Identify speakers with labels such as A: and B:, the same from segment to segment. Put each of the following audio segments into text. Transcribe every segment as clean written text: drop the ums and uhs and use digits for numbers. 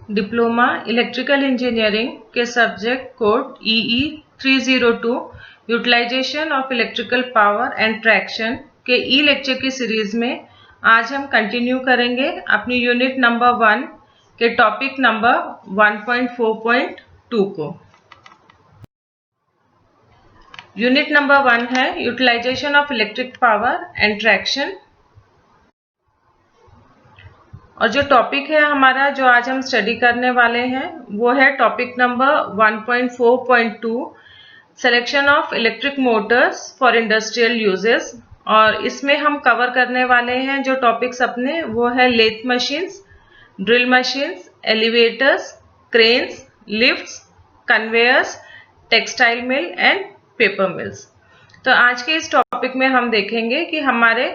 A: Diploma electrical engineering के subject code EE 302 utilisation of electrical power and traction के e lecture की series में आज हम कंटिन्यू करेंगे अपनी यूनिट नंबर 1 के टॉपिक नंबर 1.4.2 को। यूनिट नंबर 1 है utilisation of electric power and traction, और जो टॉपिक है हमारा जो आज हम स्टडी करने वाले हैं वो है topic number 1.4.2 selection of electric Motors for industrial uses. और इसमें हम कवर करने वाले हैं जो टॉपिक्स अपने वो है lathe machines, drill machines, elevators, cranes, lifts, conveyors, textile mill and paper mills. तो आज के इस टॉपिक में हम देखेंगे कि हमारे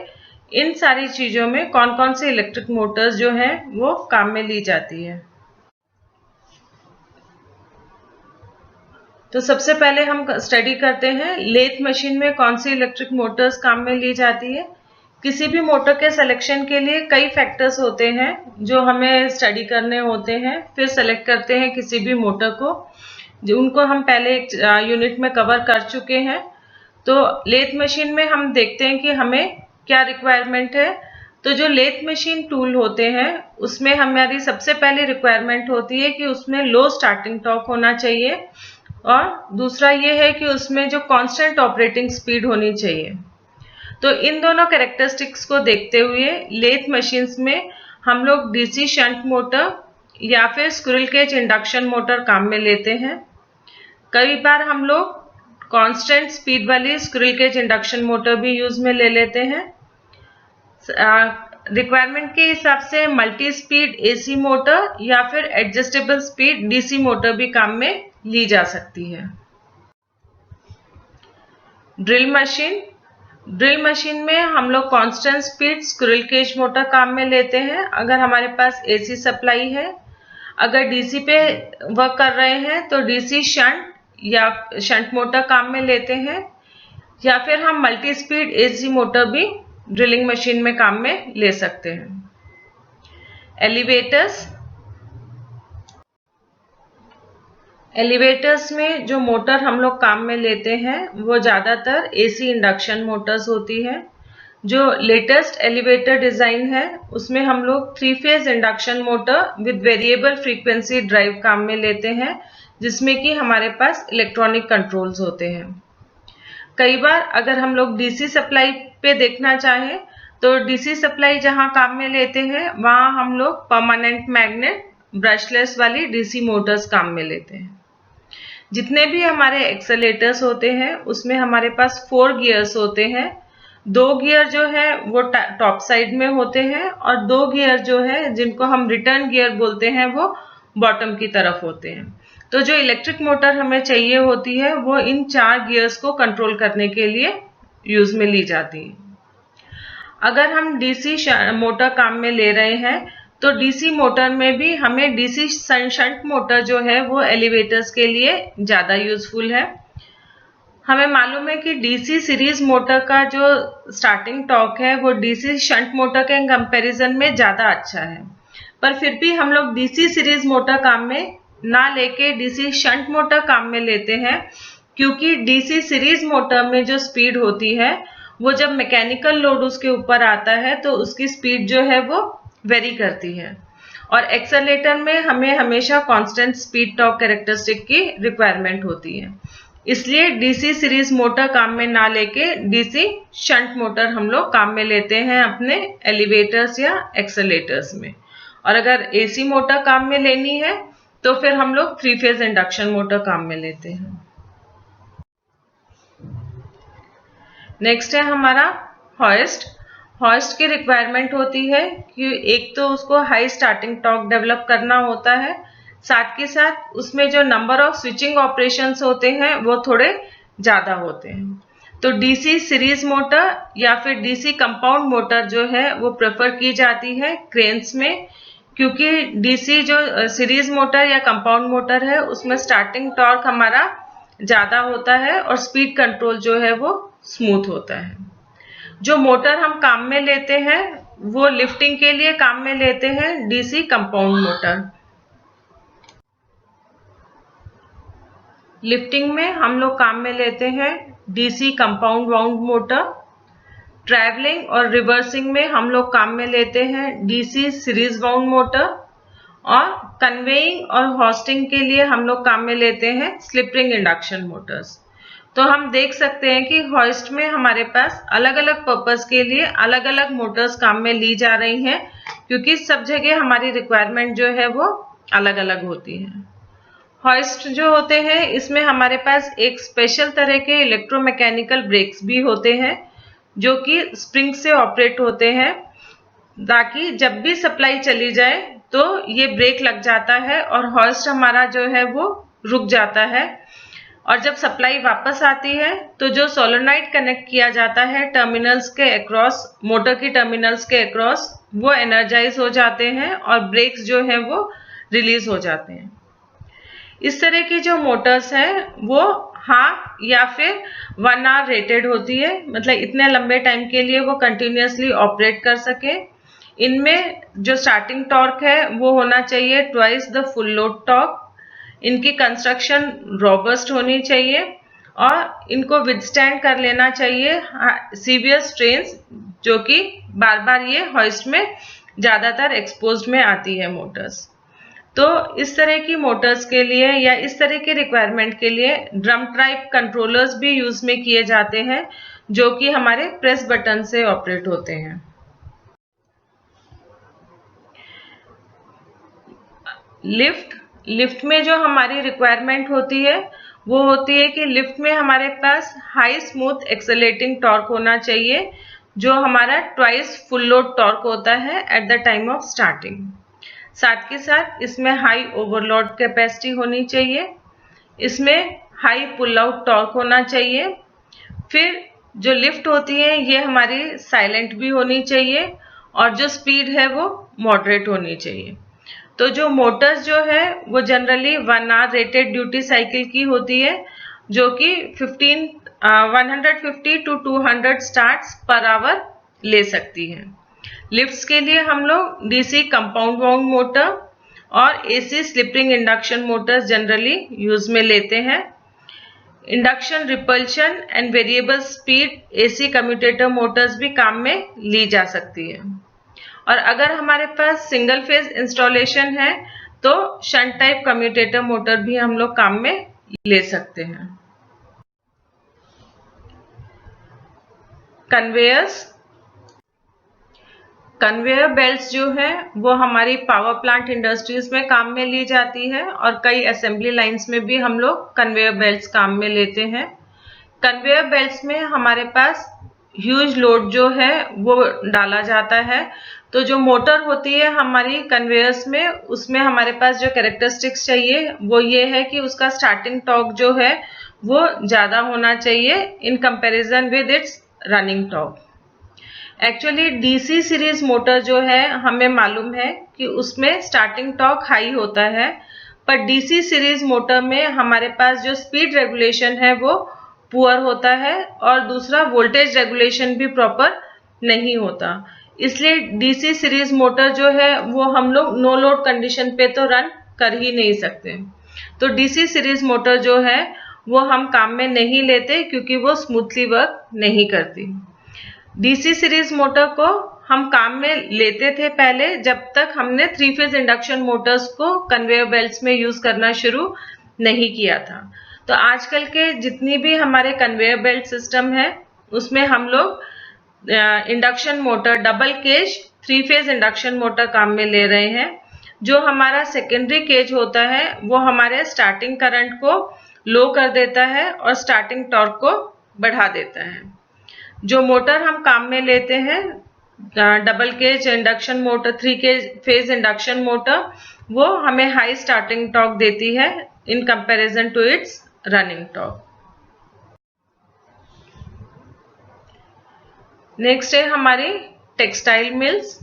A: इन सारी चीजों में कौन कौन से इलेक्ट्रिक मोटर्स जो हैं वो काम में ली जाती है। तो सबसे पहले हम स्टडी करते हैं लेथ मशीन में कौन सी इलेक्ट्रिक मोटर्स काम में ली जाती है। किसी भी मोटर के सिलेक्शन के लिए कई फैक्टर्स होते हैं जो हमें स्टडी करने होते हैं, फिर सेलेक्ट करते हैं किसी भी मोटर को, जो उनको हम पहले एक यूनिट में कवर कर चुके हैं। तो लेथ मशीन में हम देखते हैं कि हमें क्या रिक्वायरमेंट है। तो जो लेथ मशीन टूल होते हैं उसमें हमारी सबसे पहली रिक्वायरमेंट होती है कि उसमें लो स्टार्टिंग टॉर्क होना चाहिए, और दूसरा ये है कि उसमें जो कांस्टेंट ऑपरेटिंग स्पीड होनी चाहिए। तो इन दोनों कैरेक्टरिस्टिक्स को देखते हुए लेथ मशीन्स में हम लोग डीसी शंट मोटर या फिर स्क्विरल केज इंडक्शन मोटर काम में लेते हैं। कई बार हम लोग कांस्टेंट स्पीड वाली स्क्विरल केज इंडक्शन मोटर भी यूज में ले लेते हैं। रिक्वायरमेंट के हिसाब से मल्टी स्पीड एसी मोटर या फिर एडजस्टेबल स्पीड डीसी मोटर भी काम में ली जा सकती है। ड्रिल मशीन में हम लोग constant speed squirrel cage motor काम में लेते हैं अगर हमारे पास एसी सप्लाई है। अगर डीसी पे वर्क कर रहे हैं तो डीसी शंट या शंट मोटर काम में लेते हैं, या फिर हम मल्टी स्पीड एसी मोटर भी ड्रिलिंग मशीन में काम में ले सकते हैं। एलिवेटर्स में जो मोटर हम लोग काम में लेते हैं वो ज़्यादातर एसी इंडक्शन मोटर्स होती है। जो लेटेस्ट एलिवेटर डिज़ाइन है उसमें हम लोग 3 phase induction motor with variable frequency drive काम में लेते हैं, जिसमें कि हमारे पास इलेक्ट्रॉनिक कंट्रोल्स होते हैं। कई बार अगर हम लोग डीसी सप्लाई पे देखना चाहें तो डीसी सप्लाई जहां काम में लेते हैं वहां हम लोग परमानेंट मैग्नेट ब्रशलेस वाली डीसी मोटर्स काम में लेते हैं। जितने भी हमारे एक्सेलेटर्स होते हैं उसमें हमारे पास 4 गियर्स होते हैं। 2 गियर जो है वो टॉप साइड में होते हैं और 2 गियर जो है जिनको हम रिटर्न गियर बोलते हैं वो बॉटम की तरफ होते हैं। तो जो इलेक्ट्रिक मोटर हमें चाहिए होती है वो इन 4 गियर्स को कंट्रोल करने के लिए यूज में ली जाती है। अगर हम डीसी मोटर काम में ले रहे हैं तो डीसी मोटर में भी हमें डीसी शंट मोटर जो है वो एलिवेटर्स के लिए ज़्यादा यूजफुल है। हमें मालूम है कि डीसी सीरीज मोटर का जो स्टार्टिंग टॉर्क है वो डीसी शंट मोटर के कंपैरिजन में ज़्यादा अच्छा है, पर फिर भी हम लोग डीसी सीरीज मोटर काम में ना लेके डीसी शंट मोटर काम में लेते हैं, क्योंकि डीसी सीरीज मोटर में जो स्पीड होती है वो जब मैकेनिकल लोड उसके ऊपर आता है तो उसकी स्पीड जो है वो वेरी करती है, और एक्सेलेरेटर में हमें हमेशा कांस्टेंट स्पीड टॉर्क कैरेक्टरिस्टिक की रिक्वायरमेंट होती है। इसलिए डीसी सीरीज मोटर काम में ना लेके डीसी शंट मोटर हम लोग काम में लेते हैं अपने एलिवेटर्स या एक्सेलेटर्स में। और अगर एसी मोटर काम में लेनी है तो फिर हम लोग 3 फेज इंडक्शन मोटर काम में लेते हैं। नेक्स्ट है हमारा हॉइस्ट की रिक्वायरमेंट होती है कि एक तो उसको हाई स्टार्टिंग टॉर्क डेवलप करना होता है, साथ के साथ उसमें जो नंबर ऑफ स्विचिंग ऑपरेशंस होते हैं वो थोड़े ज़्यादा होते हैं। तो डीसी सीरीज मोटर या फिर डीसी कंपाउंड मोटर जो है वो प्रेफर की जाती है क्रेन्स में, क्योंकि डीसी जो सीरीज मोटर या कंपाउंड मोटर है उसमें स्टार्टिंग टॉर्क हमारा ज़्यादा होता है और स्पीड कंट्रोल जो है वो स्मूथ होता है। जो मोटर हम काम में लेते हैं वो लिफ्टिंग के लिए काम में लेते हैं डीसी कंपाउंड मोटर। लिफ्टिंग में हम लोग काम में लेते हैं DC compound wound motor. Travelling और रिवर्सिंग में हम लोग काम में लेते हैं डीसी सीरीज वाउंड मोटर। और कन्वेइंग और हॉस्टिंग के लिए हम लोग काम में लेते हैं स्लिप रिंग इंडक्शन मोटर्स। तो हम देख सकते हैं कि हॉइस्ट में हमारे पास अलग अलग पर्पस के लिए अलग अलग मोटर्स काम में ली जा रही हैं, क्योंकि सब जगह हमारी रिक्वायरमेंट जो है वो अलग अलग होती है। हॉइस्ट जो होते हैं इसमें हमारे पास एक स्पेशल तरह के इलेक्ट्रोमैकेनिकल ब्रेक्स भी होते हैं जो कि स्प्रिंग से ऑपरेट होते हैं, ताकि जब भी सप्लाई चली जाए तो ये ब्रेक लग जाता है और हॉइस्ट हमारा जो है वो रुक जाता है। और जब सप्लाई वापस आती है तो जो सोलेनॉइड कनेक्ट किया जाता है टर्मिनल्स के अक्रॉस, मोटर की टर्मिनल्स के अक्रॉस, वो एनर्जाइज हो जाते हैं और ब्रेक्स जो है वो रिलीज हो जाते हैं। इस तरह की जो मोटर्स हैं वो हाफ या फिर 1 आवर रेटेड होती है, मतलब इतने लंबे टाइम के लिए वो कंटिन्यूसली ऑपरेट कर सके। इनमें जो स्टार्टिंग टॉर्क है वो होना चाहिए twice the full load torque. इनकी कंस्ट्रक्शन रोबस्ट होनी चाहिए और इनको विदस्टैंड कर लेना चाहिए सीवियर स्ट्रेन्स, जो कि बार बार ये हॉइस्ट में ज्यादातर एक्सपोज्ड में आती है मोटर्स। तो इस तरह की मोटर्स के लिए या इस तरह की रिक्वायरमेंट के लिए ड्रम टाइप कंट्रोलर्स भी यूज में किए जाते हैं, जो कि हमारे प्रेस बटन से ऑपरेट होते हैं। लिफ्ट में जो हमारी रिक्वायरमेंट होती है वो होती है कि लिफ्ट में हमारे पास हाई स्मूथ एक्सेलेटिंग टॉर्क होना चाहिए, जो हमारा ट्वाइस फुल लोड टॉर्क होता है at the time of starting. साथ के साथ इसमें हाई ओवरलोड कैपेसिटी होनी चाहिए, इसमें हाई पुल आउट टॉर्क होना चाहिए। फिर जो लिफ्ट होती है ये हमारी साइलेंट भी होनी चाहिए और जो स्पीड है वो मॉडरेट होनी चाहिए। तो जो मोटर्स जो है वो generally 1 hour rated duty cycle की होती है, जो कि 150 to 200 स्टार्ट्स पर आवर ले सकती है। लिफ्ट्स के लिए हम लोग डीसी कंपाउंड वाउंड मोटर और AC slip ring induction Motors generally use में लेते हैं। Induction repulsion and variable speed AC commutator Motors भी काम में ली जा सकती है। और अगर हमारे पास सिंगल फेज इंस्टॉलेशन है तो शंट टाइप कम्यूटेटर मोटर भी हम लोग काम में ले सकते हैं। कन्वेयर बेल्ट्स जो है वो हमारी पावर प्लांट इंडस्ट्रीज में काम में ली जाती है और कई असेंबली लाइंस में भी हम लोग कन्वेयर बेल्ट्स काम में लेते हैं। कन्वेयर बेल्ट्स में हमारे पास ह्यूज लोड जो है वो डाला जाता है। तो जो मोटर होती है हमारी कन्वेयर्स में, उसमें हमारे पास जो कैरेक्टरिस्टिक्स चाहिए वो ये है कि उसका स्टार्टिंग टॉर्क जो है वो ज्यादा होना चाहिए in comparison with its running torque. Actually DC series motor जो है हमें मालूम है कि उसमें स्टार्टिंग टॉर्क हाई होता है, पर डीसी सीरीज मोटर में हमारे पास जो स्पीड रेगुलेशन है वो पुअर होता है और दूसरा वोल्टेज रेगुलेशन भी प्रॉपर नहीं होता। इसलिए डीसी सीरीज मोटर जो है वो हम लोग नो लोड कंडीशन पे तो रन कर ही नहीं सकते। तो डीसी सीरीज मोटर जो है वो हम काम में नहीं लेते क्योंकि वो स्मूथली वर्क नहीं करती। डीसी सीरीज मोटर को हम काम में लेते थे पहले, जब तक हमने 3 फेज इंडक्शन मोटर्स को कन्वेयर बेल्ट्स में यूज करना शुरू नहीं किया था। तो आजकल के जितनी भी हमारे कन्वेयर बेल्ट सिस्टम है उसमें हम लोग induction motor, double cage 3 phase induction motor काम में ले रहे हैं। जो हमारा सेकेंडरी केज होता है वो हमारे स्टार्टिंग करंट को लो कर देता है और स्टार्टिंग टॉर्क को बढ़ा देता है। जो मोटर हम काम में लेते हैं double cage induction motor, 3 phase induction motor, वो हमें हाई स्टार्टिंग टॉर्क देती है in comparison to its running torque. Next है हमारी टेक्सटाइल मिल्स।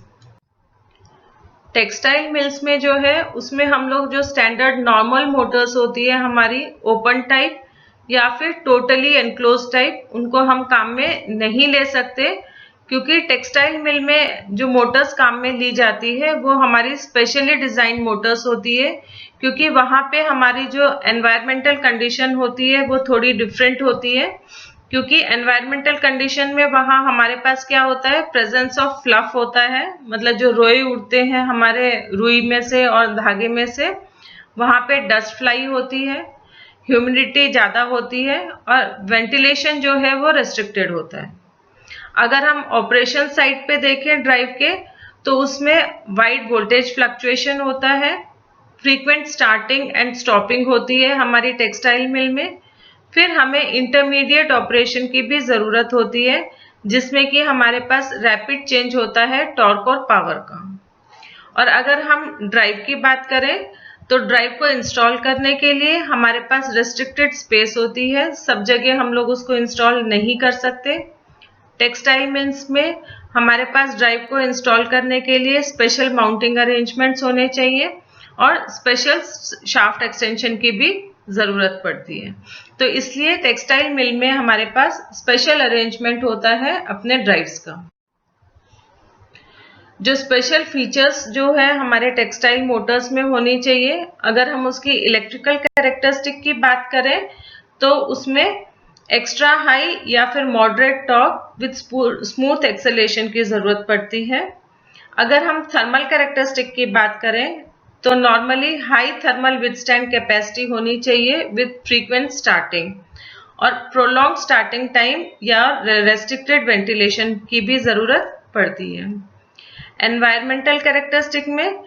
A: टेक्सटाइल मिल्स में जो है उसमें हम लोग जो स्टैंडर्ड नॉर्मल मोटर्स होती है हमारी ओपन टाइप या फिर टोटली एनक्लोज टाइप, उनको हम काम में नहीं ले सकते क्योंकि टेक्सटाइल मिल में जो मोटर्स काम में ली जाती है वो हमारी स्पेशली डिजाइन मोटर्स होती है, क्योंकि वहां पे हमारी जो एनवायरमेंटल कंडीशन होती है वो थोड़ी डिफरेंट होती है। क्योंकि एनवायरमेंटल कंडीशन में वहां हमारे पास क्या होता है, प्रेजेंस ऑफ फ्लफ होता है, मतलब जो रोए उड़ते हैं हमारे रुई में से और धागे में से, वहां पे डस्ट फ्लाई होती है, ह्यूमिडिटी ज्यादा होती है और वेंटिलेशन जो है वो रेस्ट्रिक्टेड होता है। अगर हम ऑपरेशन साइड पे देखें ड्राइव के, तो उसमें वाइड वोल्टेज फ्लक्चुएशन होता है, फ्रीक्वेंट स्टार्टिंग एंड स्टॉपिंग होती है हमारी टेक्सटाइल मिल में। फिर हमें इंटरमीडिएट ऑपरेशन की भी जरूरत होती है, जिसमें कि हमारे पास रैपिड चेंज होता है टॉर्क और पावर का। और अगर हम ड्राइव की बात करें, तो ड्राइव को इंस्टॉल करने के लिए हमारे पास रेस्ट्रिक्टेड स्पेस होती है, सब जगह हम लोग उसको इंस्टॉल नहीं कर सकते। टेक्सटाइल मिल्स में हमारे पास ड्राइव को इंस्टॉल करने के लिए स्पेशल माउंटिंग अरेंजमेंट्स होने चाहिए और स्पेशल शाफ्ट एक्सटेंशन की भी जरूरत पड़ती है। तो इसलिए टेक्सटाइल मिल में हमारे पास स्पेशल अरेंजमेंट होता है अपने ड्राइव्स का। जो स्पेशल फीचर्स जो है हमारे टेक्सटाइल मोटर्स में होनी चाहिए, अगर हम उसकी इलेक्ट्रिकल कैरेक्टरिस्टिक की बात करें, तो उसमें एक्स्ट्रा हाई या फिर moderate torque with smooth acceleration की जरूरत पड़ती है। अगर हम थर्मल कैरेक्टरिस्टिक की बात करें, तो normally high thermal withstand capacity होनी चाहिए विद फ्रीक्वेंट स्टार्टिंग और प्रोलॉन्ग स्टार्टिंग टाइम या रेस्ट्रिक्टेड वेंटिलेशन की भी जरूरत पड़ती है। एनवायरमेंटल कैरेक्टरिस्टिक में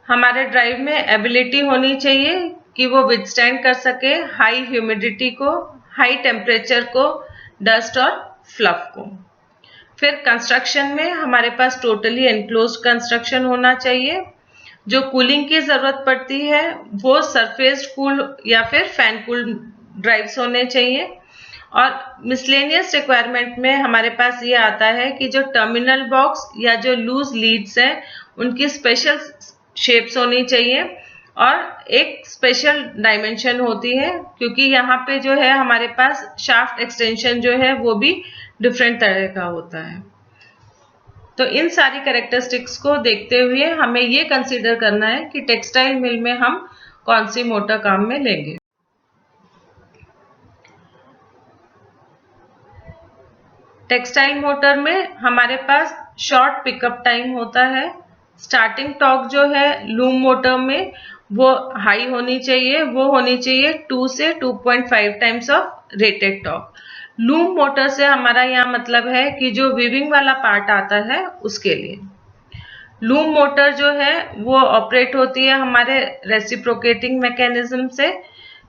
A: हमारे ड्राइव में एबिलिटी होनी चाहिए कि वो विथस्टैंड कर सके हाई ह्यूमिडिटी को, हाई टेम्परेचर को, डस्ट और फ्लफ को। फिर कंस्ट्रक्शन में हमारे पास टोटली एनक्लोज्ड कंस्ट्रक्शन होना चाहिए। जो कूलिंग की जरूरत पड़ती है वो सरफेस कूल या फिर फैन कूल ड्राइव्स होने चाहिए। और मिसलेनियस रिक्वायरमेंट में हमारे पास ये आता है कि जो टर्मिनल बॉक्स या जो लूज लीड्स हैं उनकी स्पेशल शेप्स होनी चाहिए और एक स्पेशल डायमेंशन होती है, क्योंकि यहाँ पे जो है हमारे पास शाफ्ट एक्सटेंशन जो है वो भी डिफरेंट तरह का होता है। तो इन सारी कैरेक्टरिस्टिक्स को देखते हुए हमें ये कंसीडर करना है कि टेक्सटाइल मिल में हम कौन सी मोटर काम में लेंगे। टेक्सटाइल मोटर में हमारे पास शॉर्ट पिकअप टाइम होता है। स्टार्टिंग टॉर्क जो है लूम मोटर में वो हाई होनी चाहिए, वो होनी चाहिए 2 से 2.5 times of rated torque. Loom motor से हमारा यहाँ मतलब है कि जो वीविंग वाला पार्ट आता है उसके लिए। लूम मोटर जो है वो ऑपरेट होती है हमारे रेसिप्रोकेटिंग मैकेनिज्म से,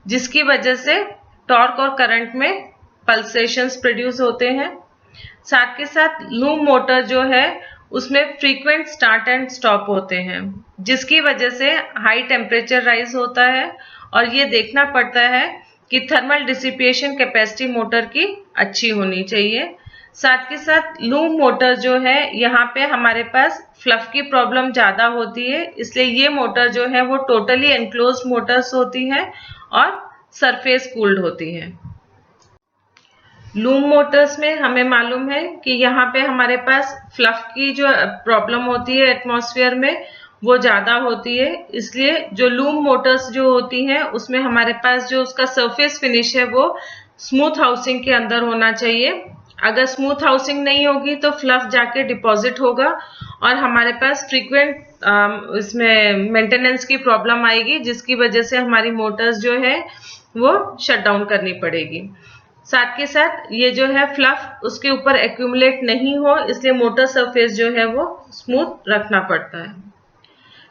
A: जिसकी वजह से टॉर्क और करंट में पल्सेशंस प्रोड्यूस होते हैं। साथ के साथ लूम मोटर जो है उसमें फ्रीक्वेंट स्टार्ट एंड स्टॉप होते हैं, जिसकी वजह से हाई टेम्परेचर राइज होता है और ये देखना पड़ता है कि थर्मल डिसिपिएशन कैपेसिटी मोटर की अच्छी होनी चाहिए। साथ के साथ लूम मोटर जो है यहाँ पे हमारे पास फ्लफ की प्रॉब्लम ज्यादा होती है, इसलिए ये मोटर जो है वो टोटली एनक्लोज्ड मोटर्स होती हैं और सरफेस कूल्ड होती हैं। लूम मोटर्स में हमें मालूम है कि यहाँ पे हमारे पास फ्लफ की जो प्रॉब्लम होती है एटमॉस्फेयर में वो ज्यादा होती है, इसलिए जो लूम मोटर्स जो होती हैं उसमें हमारे पास जो उसका सरफेस फिनिश है वो स्मूथ हाउसिंग के अंदर होना चाहिए। अगर स्मूथ हाउसिंग नहीं होगी तो फ्लफ जाके डिपॉजिट होगा और हमारे पास फ्रीक्वेंट इसमें मेंटेनेंस की प्रॉब्लम आएगी, जिसकी वजह से हमारी मोटर्स जो है वो शट डाउन करनी पड़ेगी। साथ के साथ ये जो है फ्लफ उसके ऊपर एक्यूमुलेट नहीं हो, इसलिए मोटर सरफेस जो है वो स्मूथ रखना पड़ता है।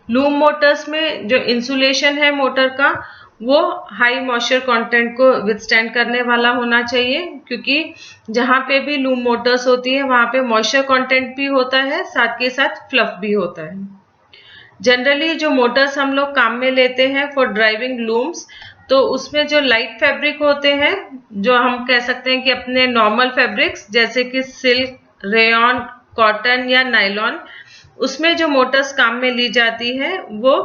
A: लूम मोटर्स में जो इंसुलेशन है मोटर का वो हाई मॉइस्चर कंटेंट को विथस्टैंड करने वाला होना चाहिए, क्योंकि जहाँ पे भी लूम मोटर्स होती है वहाँ पे मॉइस्चर कंटेंट भी होता है, साथ के साथ फ्लफ भी होता है। जनरली जो मोटर्स हम लोग काम में लेते हैं फॉर ड्राइविंग लूम्स, तो उसमें जो लाइट फैब्रिक होते हैं, जो हम कह सकते हैं कि अपने नॉर्मल फैब्रिक्स जैसे कि सिल्क, रेयॉन, कॉटन या नायलॉन, उसमें जो मोटर्स काम में ली जाती है वो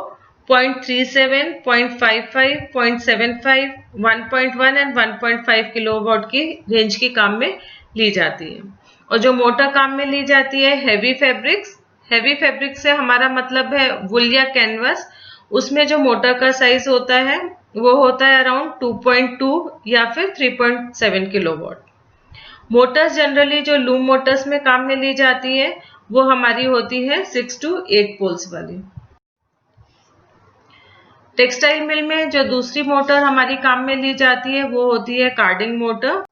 A: 0.37, 0.55, 0.75, 1.1 एंड 1.5 किलोवाट की रेंज की काम में ली जाती है। और जो मोटर काम में ली जाती है हेवी फैब्रिक्स, हेवी फैब्रिक से हमारा मतलब है वुल या कैनवस, उसमें जो मोटर का साइज होता है वो होता है अराउंड 2.2 या फिर 3.7 किलोवाट। मोटर्स जनरली जो लूम मोटर्स में काम में ली जाती है वो हमारी होती है 6 to 8 पोल्स वाली। टेक्सटाइल मिल में जो दूसरी मोटर हमारी काम में ली जाती है वो होती है कार्डिंग मोटर।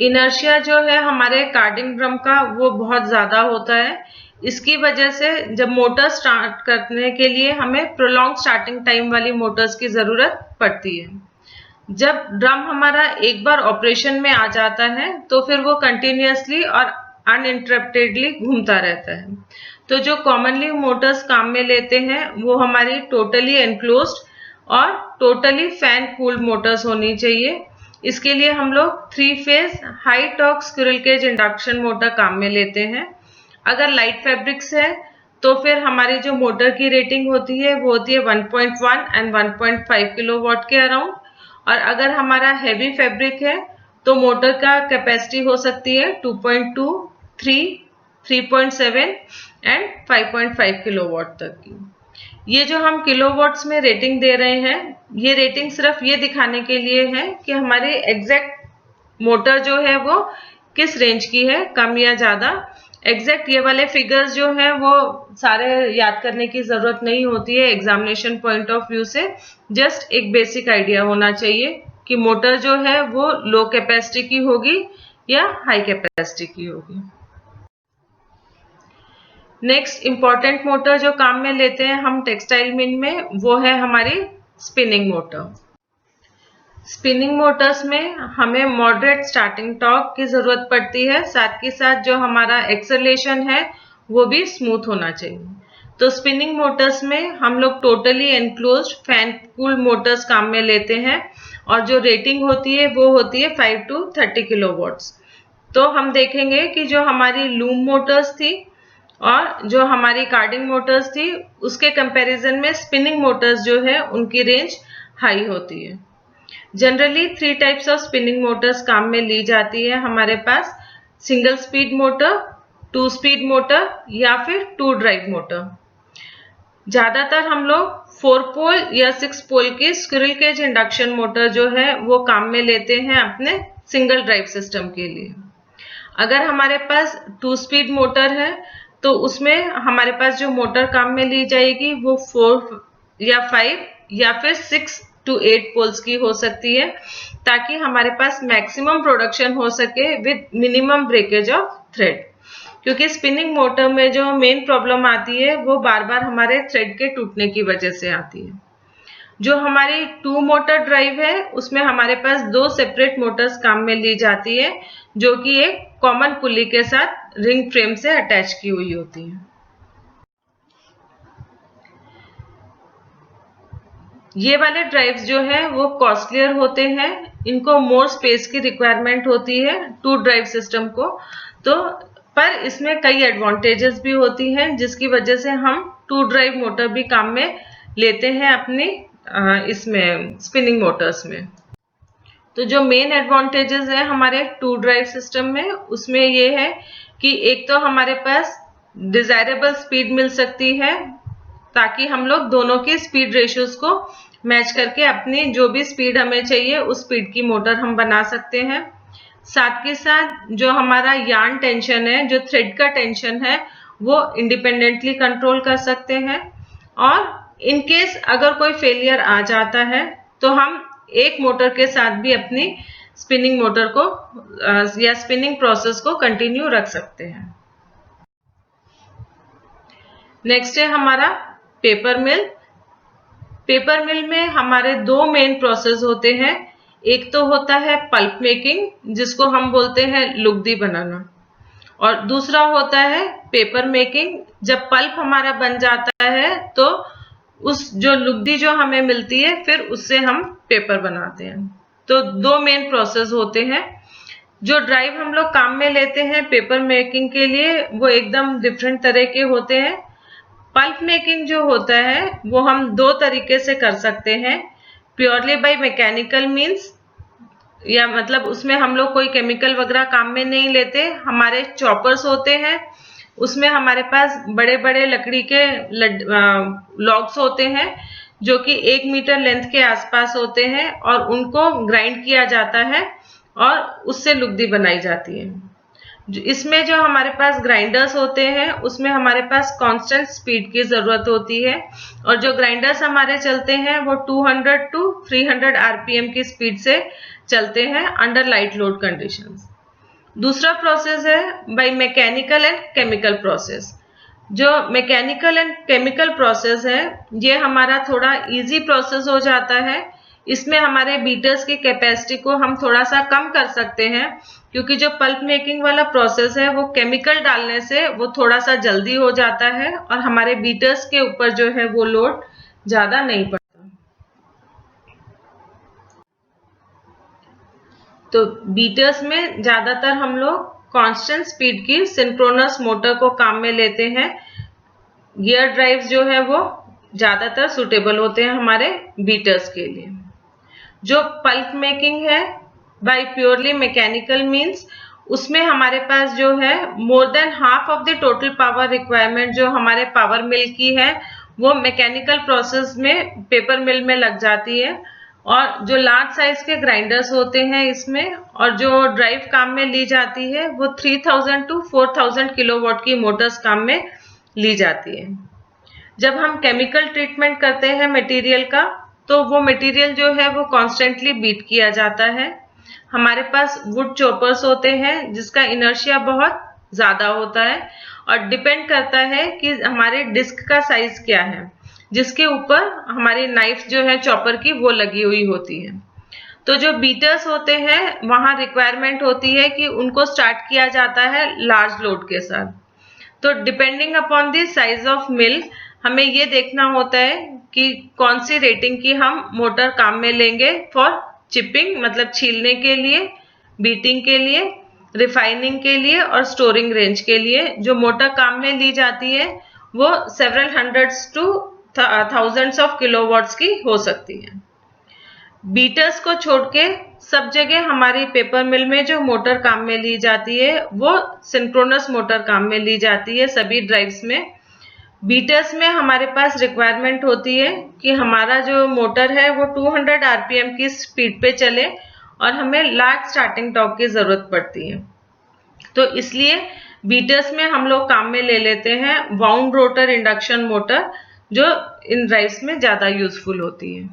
A: इनर्शिया जो है हमारे कार्डिंग ड्रम का वो बहुत ज्यादा होता है। इसकी वजह से जब मोटर स्टार्ट करने के लिए हमें प्रोलॉन्ग स्टार्टिंग टाइम वाली मोटर्स की जरूरत पड़ती है। जब ड्रम हमारा एक बार ऑपरेशन में आ जाता है तो फिर वो कंटिन्यूअसली और अनइंटरप्टेडली घूमता रहता है। तो जो कॉमनली मोटर्स काम में लेते हैं वो हमारी टोटली एनक्लोज्ड और टोटली फैन कूल्ड मोटर्स होनी चाहिए। इसके लिए हम लोग 3 phase high torque squirrel cage induction motor काम में लेते हैं। अगर लाइट फैब्रिक्स है तो फिर हमारी जो मोटर की रेटिंग होती है वो होती है 1.1 एंड 1.5 किलोवाट के अराउंड। और अगर हमारा हैवी फैब्रिक है तो मोटर का कैपेसिटी हो सकती है 2.2, 3, 3.7 एंड 5.5 किलोवाट तक की। ये जो हम किलोवाट्स में रेटिंग दे रहे हैं, ये रेटिंग सिर्फ ये दिखाने के लिए है कि हमारी एग्जैक्ट मोटर जो है वो किस रेंज की है, कम या ज्यादा। एग्जैक्ट ये वाले फिगर्स जो हैं वो सारे याद करने की जरूरत नहीं होती है एग्जामिनेशन पॉइंट ऑफ व्यू से। जस्ट एक बेसिक आइडिया होना चाहिए कि मोटर जो है वो लो कैपेसिटी की होगी या हाई कैपेसिटी की होगी। नेक्स्ट इंपॉर्टेंट मोटर जो काम में लेते हैं हम टेक्सटाइल मिल में वो है हमारी स्पिनिंग मोटर। स्पिनिंग मोटर्स में हमें मॉडरेट स्टार्टिंग टॉर्क की जरूरत पड़ती है, साथ के साथ जो हमारा एक्सेलरेशन है वो भी स्मूथ होना चाहिए। तो स्पिनिंग मोटर्स में हम लोग totally enclosed fan cooled Motors काम में लेते हैं और जो रेटिंग होती है वो होती है 5 to 30 किलोवाट्स। तो हम देखेंगे कि जो हमारी लूम मोटर्स थी और जो हमारी कार्डिंग मोटर्स थी उसके कंपैरिजन में स्पिनिंग मोटर्स जो है उनकी रेंज हाई होती है। Generally 3 types of spinning motors काम में ली जाती है हमारे पास, single speed motor, 2 speed motor या फिर 2 ड्राइव मोटर। ज्यादातर हम लोग 4 पोल या 6 पोल की स्क्विरल केज इंडक्शन मोटर जो है वो काम में लेते हैं अपने सिंगल ड्राइव सिस्टम के लिए। अगर हमारे पास 2 स्पीड मोटर है तो उसमें हमारे पास जो मोटर काम में ली जाएगी वो 4 या 5 या फिर 6 to 8 पोल्स की हो सकती है, ताकि हमारे पास मैक्सिमम प्रोडक्शन हो सके with minimum breakage of thread. क्योंकि स्पिनिंग मोटर में जो मेन प्रॉब्लम आती है वो बार बार हमारे थ्रेड के टूटने की वजह से आती है। जो हमारी 2 मोटर ड्राइव है उसमें हमारे पास 2 सेपरेट मोटर्स काम में ली जाती है जो कि एक कॉमन पुली के साथ रिंग फ्रेम से अटैच की हुई होती है। ये वाले ड्राइव्स जो है वो कॉस्टलियर होते हैं, इनको मोर स्पेस की रिक्वायरमेंट होती है 2 ड्राइव सिस्टम को। तो पर इसमें कई एडवांटेजेस भी होती हैं जिसकी वजह से हम 2 ड्राइव मोटर भी काम में लेते हैं अपनी इसमें स्पिनिंग मोटर्स में। तो जो मेन एडवांटेजेस है हमारे 2 ड्राइव सिस्टम में उसमें ये है कि एक तो हमारे पास डिजायरेबल स्पीड मिल सकती है, ताकि हम लोग दोनों की स्पीड रेशियोज को मैच करके अपनी जो भी स्पीड हमें चाहिए उस स्पीड की मोटर हम बना सकते हैं। साथ के साथ जो हमारा यार्न टेंशन है, जो थ्रेड का टेंशन है, वो इंडिपेंडेंटली कंट्रोल कर सकते हैं। और इन केस अगर कोई फेलियर आ जाता है तो हम एक मोटर के साथ भी अपनी स्पिनिंग मोटर को या स्पिनिंग प्रोसेस को कंटिन्यू रख सकते हैं। नेक्स्ट है हमारा पेपर मिल। पेपर मिल में हमारे 2 मेन प्रोसेस होते हैं। एक तो होता है पल्प मेकिंग, जिसको हम बोलते हैं लुगदी बनाना, और दूसरा होता है पेपर मेकिंग। जब पल्प हमारा बन जाता है तो उस जो लुगदी जो हमें मिलती है फिर उससे हम पेपर बनाते हैं। तो 2 मेन प्रोसेस होते हैं। जो ड्राइव हम लोग काम में लेते हैं पेपर मेकिंग के लिए वो एकदम डिफरेंट तरह के होते हैं। पल्प मेकिंग जो होता है वो हम 2 तरीके से कर सकते हैं, प्योरली बाय मैकेनिकल मीन्स, या मतलब उसमें हम लोग कोई केमिकल वगैरह काम में नहीं लेते। हमारे चॉपर्स होते हैं, उसमें हमारे पास बड़े बड़े लकड़ी के लॉग्स होते हैं जो कि 1 मीटर लेंथ के आसपास होते हैं और उनको ग्राइंड किया जाता है और उससे लुगदी बनाई जाती है। इसमें जो हमारे पास ग्राइंडर्स होते हैं उसमें हमारे पास कांस्टेंट स्पीड की जरूरत होती है और जो ग्राइंडर्स हमारे चलते हैं वो 200 टू 300 आरपीएम की स्पीड से चलते हैं अंडर लाइट लोड कंडीशंस। दूसरा प्रोसेस है by mechanical and chemical process. जो मैकेनिकल एंड केमिकल प्रोसेस है ये हमारा थोड़ा इजी प्रोसेस हो जाता है। इसमें हमारे बीटर्स की कैपेसिटी को हम थोड़ा सा कम कर सकते हैं क्योंकि जो पल्प मेकिंग वाला प्रोसेस है वो केमिकल डालने से वो थोड़ा सा जल्दी हो जाता है और हमारे बीटर्स के ऊपर जो है वो लोड ज्यादा नहीं पड़ता। तो बीटर्स में ज्यादातर हम लोग कांस्टेंट स्पीड की सिंक्रोनस मोटर को काम में लेते हैं। गियर ड्राइव्स जो है वो ज्यादातर सुटेबल होते हैं हमारे बीटर्स के लिए। जो पल्प मेकिंग है बाय प्योरली मैकेनिकल मींस उसमें हमारे पास जो है more than half of the total power requirement जो हमारे पावर मिल की है वो मैकेनिकल प्रोसेस में पेपर मिल में लग जाती है। और जो लार्ज साइज के ग्राइंडर्स होते हैं इसमें और जो ड्राइव काम में ली जाती है वो 3000 टू 4000 किलोवाट की मोटर्स काम में ली जाती है। जब हम केमिकल ट्रीटमेंट करते हैं मटेरियल का तो वो मटेरियल जो है वो कॉन्स्टेंटली बीट किया जाता है। हमारे पास वुड चॉपर्स होते हैं जिसका इनर्शिया बहुत ज्यादा होता है और डिपेंड करता है कि हमारे डिस्क का साइज क्या है जिसके ऊपर हमारी नाइफ जो है चॉपर की वो लगी हुई होती है। तो जो बीटर्स होते हैं वहां रिक्वायरमेंट होती है कि उनको स्टार्ट किया जाता है लार्ज लोड के साथ। तो depending upon the size of mill हमें ये देखना होता है कि कौन सी रेटिंग की हम मोटर काम में लेंगे फॉर चिपिंग मतलब छीलने के लिए, बीटिंग के लिए, रिफाइनिंग के लिए और स्टोरिंग रेंज के लिए। जो मोटर काम में ली जाती है वो several hundreds two thousands of kilowatts की हो सकती है। बीटर्स को छोड़ के सब जगह हमारी पेपर मिल में जो मोटर काम में ली जाती है वो सिंक्रोनस मोटर काम में ली जाती है सभी ड्राइव्स में। बीटर्स में हमारे पास रिक्वायरमेंट होती है कि हमारा जो मोटर है वो 200 आरपीएम की स्पीड पे चले और हमें लार्ज स्टार्टिंग टॉर्क की जरूरत पड़ती है। तो इसलिए बीटर्स में हम लोग काम में ले लेते हैं वाउंड रोटर इंडक्शन मोटर जो इन ड्राइव्स में ज्यादा यूजफुल होती है।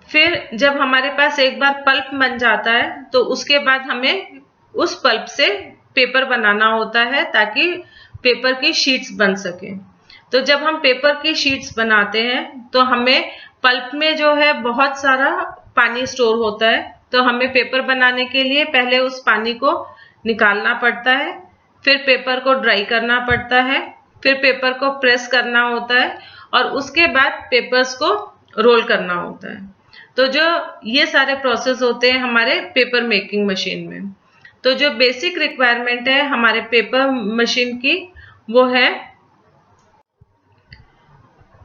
A: फिर जब हमारे पास एक बार पल्प बन जाता है तो उसके बाद हमें उस पल्प से पेपर बनाना होता है ताकि पेपर की शीट्स बन सके। तो जब हम पेपर की शीट्स बनाते हैं तो हमें पल्प में जो है बहुत सारा पानी स्टोर होता है। तो हमें पेपर बनाने के लिए पहले उस पानी को निकालना पड़ता है, फिर पेपर को ड्राई करना पड़ता है, फिर पेपर को प्रेस करना होता है और उसके बाद पेपर्स को रोल करना होता है। तो जो ये सारे प्रोसेस होते हैं हमारे पेपर मेकिंग मशीन में। तो जो बेसिक रिक्वायरमेंट है हमारे पेपर मशीन की वो है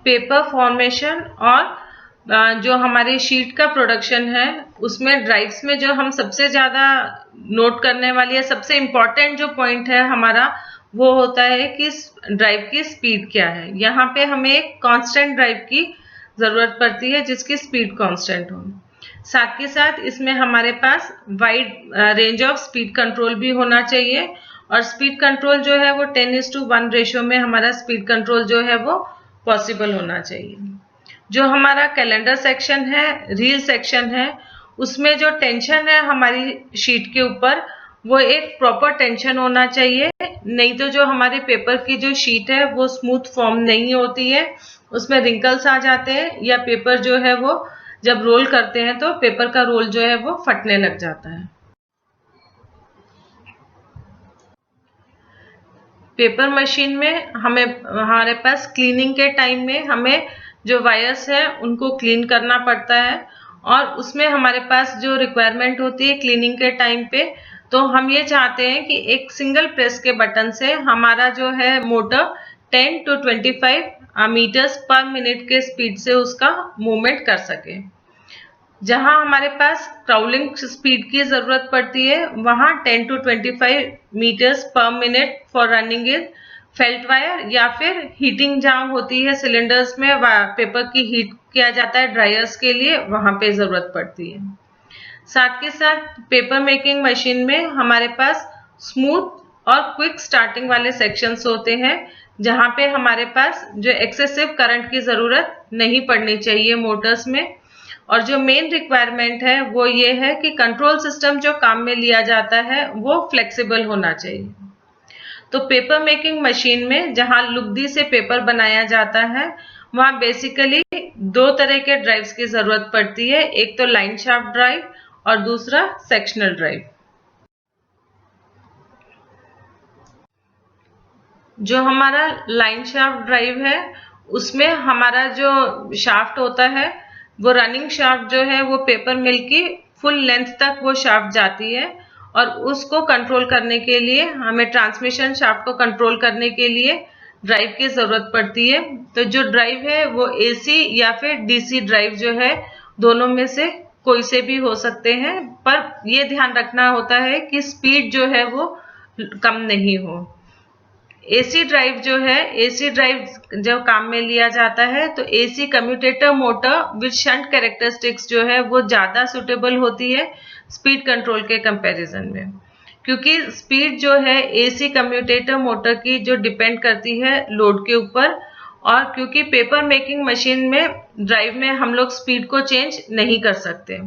A: पेपर फॉर्मेशन और जो हमारी शीट का प्रोडक्शन है उसमें ड्राइव्स में जो हम सबसे ज्यादा नोट करने वाली है सबसे इम्पोर्टेंट जो पॉइंट है हमारा वो होता है कि ड्राइव की स्पीड क्या है। यहाँ पे हमें एक कांस्टेंट ड्राइव की जरूरत पड़ती है जिसकी स्पीड कांस्टेंट हो। साथ के साथ इसमें हमारे पास wide range of speed control भी होना चाहिए और स्पीड कंट्रोल जो है वो 10:1 रेशियो में हमारा स्पीड कंट्रोल जो है वो पॉसिबल होना चाहिए। जो हमारा कैलेंडर सेक्शन है, रील सेक्शन है, उसमें जो टेंशन है हमारी शीट के ऊपर वो एक प्रॉपर टेंशन होना चाहिए, नहीं तो जो हमारे पेपर की जो शीट है वो स्मूथ फॉर्म नहीं होती है, उसमें रिंकल्स आ जाते हैं या पेपर जो है वो जब रोल करते हैं तो पेपर का रोल जो है वो फटने लग जाता है। पेपर मशीन में हमारे पास क्लीनिंग के टाइम में हमें जो वायर्स है उनको क्लीन करना पड़ता है और उसमें हमारे पास जो रिक्वायरमेंट होती है क्लीनिंग के टाइम पे तो हम ये चाहते हैं कि एक सिंगल प्रेस के बटन से हमारा जो है motor 10 to 25 metres per minute के स्पीड से उसका मूवमेंट कर सके। जहां हमारे पास क्राउलिंग स्पीड की जरूरत पड़ती है वहां 10 to 25 metres per minute for running in felt wire, या फिर हीटिंग जहां होती है सिलेंडर्स में पेपर की हीट किया जाता है ड्रायर्स के लिए, वहां पे जरूरत पड़ती है। साथ के साथ पेपर मेकिंग मशीन में हमारे पास स्मूथ और क्विक स्टार्टिंग वाले सेक्शंस होते हैं, जहां पे हमारे पास जो एक्सेसिव करंट की जरूरत नहीं पड़नी चाहिए मोटर्स में। और जो मेन रिक्वायरमेंट है वो ये है कि कंट्रोल सिस्टम जो काम में लिया जाता है वो फ्लेक्सिबल होना चाहिए। तो पेपर मेकिंग मशीन में जहां लुगदी से पेपर बनाया जाता है वहां बेसिकली दो तरह के ड्राइव्स की जरूरत पड़ती है, एक तो लाइन शाफ्ट ड्राइव और दूसरा सेक्शनल ड्राइव। जो हमारा लाइन शाफ्ट ड्राइव है उसमें हमारा जो शाफ्ट होता है वो रनिंग शाफ्ट जो है वो पेपर मिल की फुल लेंथ तक वो शाफ्ट जाती है, और उसको कंट्रोल करने के लिए हमें ट्रांसमिशन शाफ्ट को कंट्रोल करने के लिए ड्राइव की जरूरत पड़ती है। तो जो ड्राइव है वो एसी या फिर डीसी ड्राइव जो है दोनों में से कोई से भी हो सकते हैं, पर ये ध्यान रखना होता है कि स्पीड जो है वो कम नहीं हो। एसी ड्राइव जो है, एसी ड्राइव जब काम में लिया जाता है तो AC commutator motor with shunt characteristics जो है वो ज्यादा सुटेबल होती है स्पीड कंट्रोल के कंपैरिजन में, क्योंकि स्पीड जो है एसी कम्यूटेटर मोटर की जो डिपेंड करती है लोड के ऊपर, और क्योंकि पेपर मेकिंग मशीन में ड्राइव में हम लोग स्पीड को चेंज नहीं कर सकते।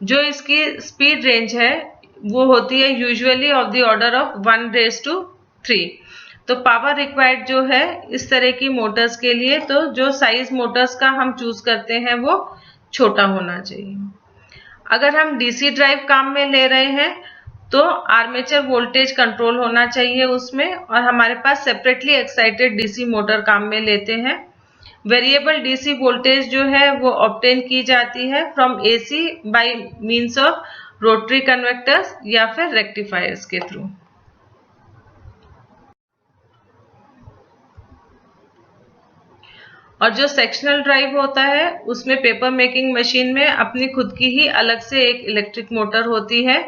A: जो इसकी स्पीड रेंज है वो होती है usually of the order of 1:3। तो पावर रिक्वायर्ड जो है इस तरह की मोटर्स के लिए, तो जो साइज मोटर्स का हम चूज करते हैं वो छोटा होना चाहिए। अगर हम डीसी ड्राइव काम में ले रहे हैं तो आर्मेचर वोल्टेज कंट्रोल होना चाहिए उसमें, और हमारे पास सेपरेटली एक्साइटेड डीसी मोटर काम में लेते हैं। वेरिएबल डीसी वोल्टेज जो है वो ऑब्टेन की जाती है from AC by means of rotary converters या फिर रेक्टिफायर्स के थ्रू। और जो सेक्शनल ड्राइव होता है उसमें पेपर मेकिंग मशीन में अपनी खुद की ही अलग से एक इलेक्ट्रिक मोटर होती है